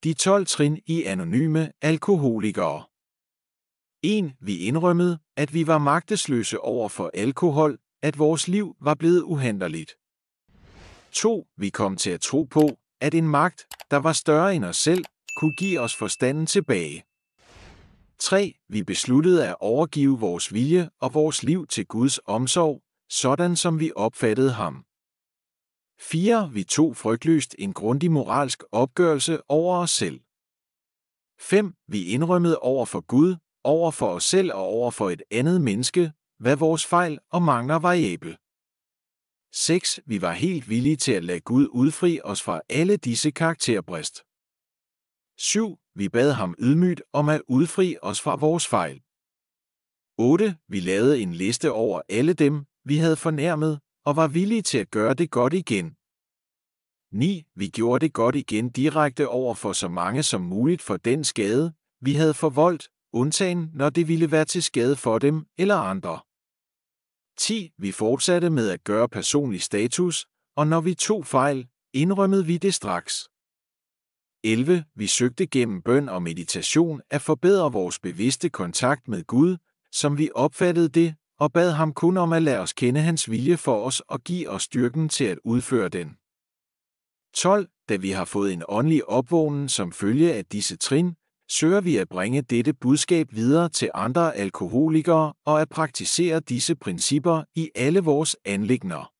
De 12 trin i anonyme alkoholikere. 1. Vi indrømmede, at vi var magtesløse over for alkohol, at vores liv var blevet uhanderligt. 2. Vi kom til at tro på, at en magt, der var større end os selv, kunne give os forstanden tilbage. 3. Vi besluttede at overgive vores vilje og vores liv til Guds omsorg, sådan som vi opfattede ham. 4. Vi tog frygtløst en grundig moralsk opgørelse over os selv. 5. Vi indrømmede over for Gud, over for os selv og over for et andet menneske, hvad vores fejl og mangler variabel. 6. Vi var helt villige til at lade Gud udfri os fra alle disse karakterbrist. 7. Vi bad ham ydmygt om at udfri os fra vores fejl. 8. Vi lavede en liste over alle dem, vi havde fornærmet, og var villige til at gøre det godt igen. 9. Vi gjorde det godt igen direkte over for så mange som muligt for den skade, vi havde forvoldt, undtagen når det ville være til skade for dem eller andre. 10. Vi fortsatte med at gøre personlig status, og når vi tog fejl, indrømmede vi det straks. 11. Vi søgte gennem bøn og meditation at forbedre vores bevidste kontakt med Gud, som vi opfattede det, og bad ham kun om at lade os kende hans vilje for os og give os styrken til at udføre den. 12. Da vi har fået en åndelig opvågnen som følge af disse trin, søger vi at bringe dette budskab videre til andre alkoholikere og at praktisere disse principper i alle vores anliggender.